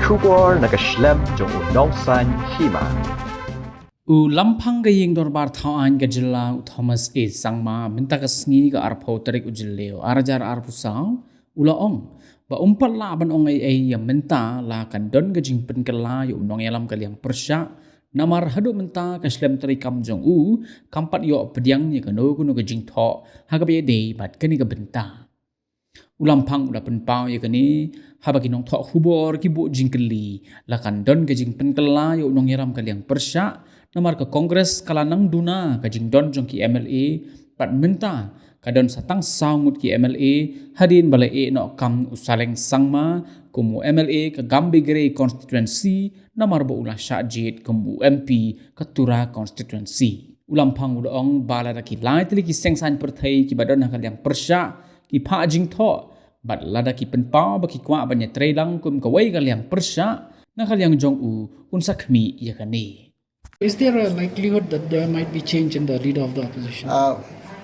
Shubor nakaslem jong unongsan Hima. Lamphang ga yeng dorbar thawaan ga jilla Thomas A sangma minta ka sngi ga arpho tarik ujilleo arajar arpusaw ulaong ba umpat la ban ong ay yang minta la kan don ga jing pen kala yu Nongïalam ka Liang Pyrshah namar hadu minta ka slem tarik kam jong kampat yo pediang ni ka no kuno ga jing tho hagabe de bat kani ga benta Lamphang ula penpau ya kani haba kinong thok hubor ki bu jingkeli lakan don ke jing penkela yo Nongïalam ka Liang Pyrshah namar ke kongres kalanang duna ka jing don jong ki MLA pat minta ka don satang saungut ki MLA hadin balai no kam usaleng sangma kumu MLA ka Gambigre constituency namar bo ula syajit kumu MP ketura constituency Lamphang udaong bala ki lai tili ki sengsan perthai ki badon ka Liang Pyrshah ki pha jing tho bat lada ki penpau ba ki kwa banya trelang kum kawai ka Liang Pyrshah na ka Liang jong unsa khmi ya kani. Is there a likelihood that there might be change in the leader of the opposition?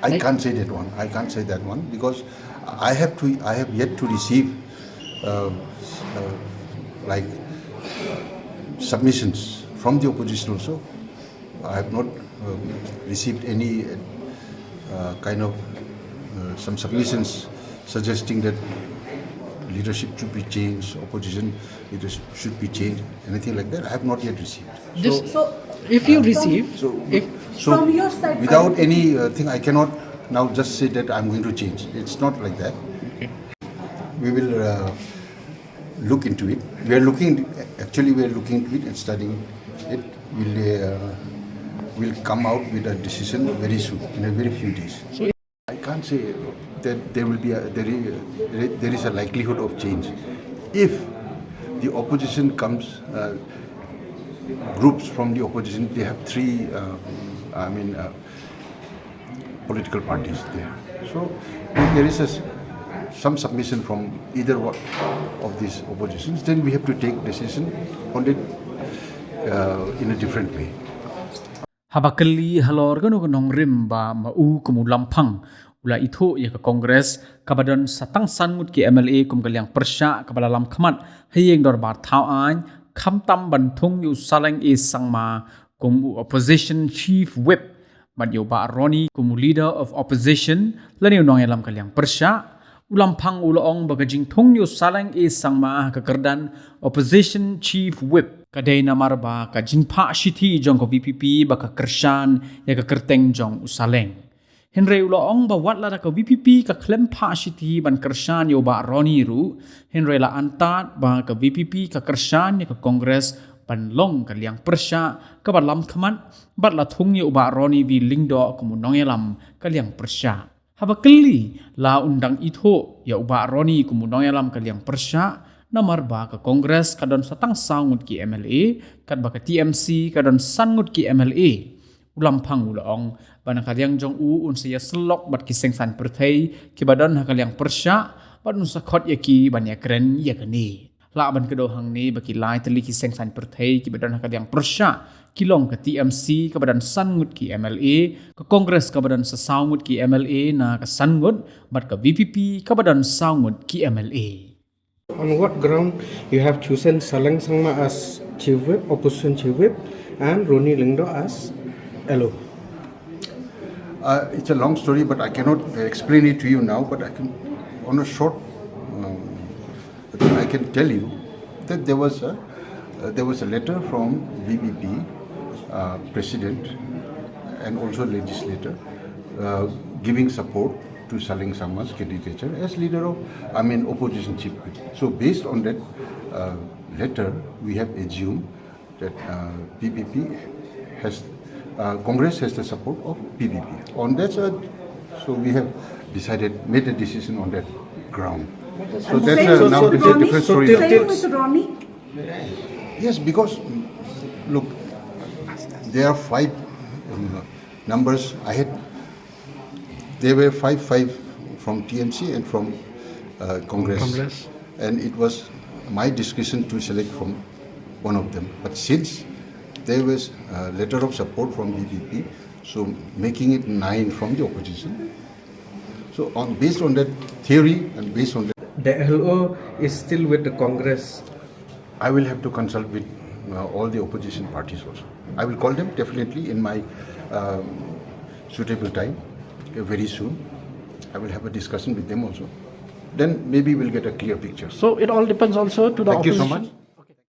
I can't say that one. I can't say that one because I have yet to receive submissions from the opposition also. I have not received any kind of some submissions suggesting that leadership should be changed, opposition leadership should be changed, anything like that. I have not yet received. If you receive, from your side, without any thing, I cannot now just say that I'm going to change. It's not like that. Okay. We will look into it. We are looking into it and studying it. We'll come out with a decision very soon, in a very few days. So I can't say that there is a likelihood of change. If the opposition comes, groups from the opposition, they have three, political parties there. So if there is some submission from either one of these oppositions, then we have to take decision on it in a different way. Habakali halor gano nong rimba mau kumu Lamphang ula itu ya ke kongres kabadon satang sangut ki MLA kum ka Liang Pyrshah kabala lam khamat hayeng dorbar thawaan khamtam banthung yu saleng sangma kum opposition chief whip badyo ba Roni kum leader of opposition lani Nongïalam ka Liang Pyrshah Lamphang ulaong bagajing thung yu saleng sangma ka Kyrdan opposition chief whip kadai namar ba ka jingpha shiti jong ko VPP ba ka Kershan ya ka kerteng jong usaleng Henry ulaong ba watla ka VPP ka klempha shiti ban Kershan yo ba Roni ru Henry la antat ba ka VPP ka Kershan ya ka kongres ban long ka Liang Pyrshah ka ba lam khamat bat la thung yo ba Roni vi lingdo kumu Nongïalam ka Liang Pyrshah habakali la undang itho ya ba Roni kumu Nongïalam ka Liang Pyrshah namar ba ka kongres kadon satang sangut ki MLA kad ba ka TMC kadon sangut ki MLA Lamphang ulaong bana ka Liang jong unsaya selok bat ki sengsan perthai ki badon ha ka Liang Pyrshah ban unsa khot ya ki ban ya kren ya kani la ban ka do hang ni ba ki lai tali ki sengsan perthai ki badon ha ka Liang Pyrshah kilong ka TMC ka badan sangut ki MLA ka kongres ka badan sa sangut ki MLA na ka sangut bat ka VPP ka badan sangut ki MLA. On what ground you have chosen Saleng Sangma as chief whip, opposition chief whip, and Roni Lingdo as LO? It's a long story, but I cannot explain it to you now. But I can, on a short, I can tell you that there was a letter from VPP president and also legislator giving support to Saleng Sangma's candidature as leader of, opposition chief whip. So based on that letter, we have assumed that PPP has, Congress has the support of PPP. On that, so we have made a decision on that ground. So that's now a different story. Same with Roni? Yes, because look, there are 5 numbers. There were 5 from TMC and from Congress, and it was my discretion to select from one of them. But since there was a letter of support from BBP, so making it 9 from the opposition. So based on that theory and based on that, The LO is still with the Congress I will have to consult with all the opposition parties also. I will call them definitely in my suitable time, very soon. I will have a discussion with them also. Then maybe we'll get a clear picture. So it all depends also to the Thank you opposition. so much.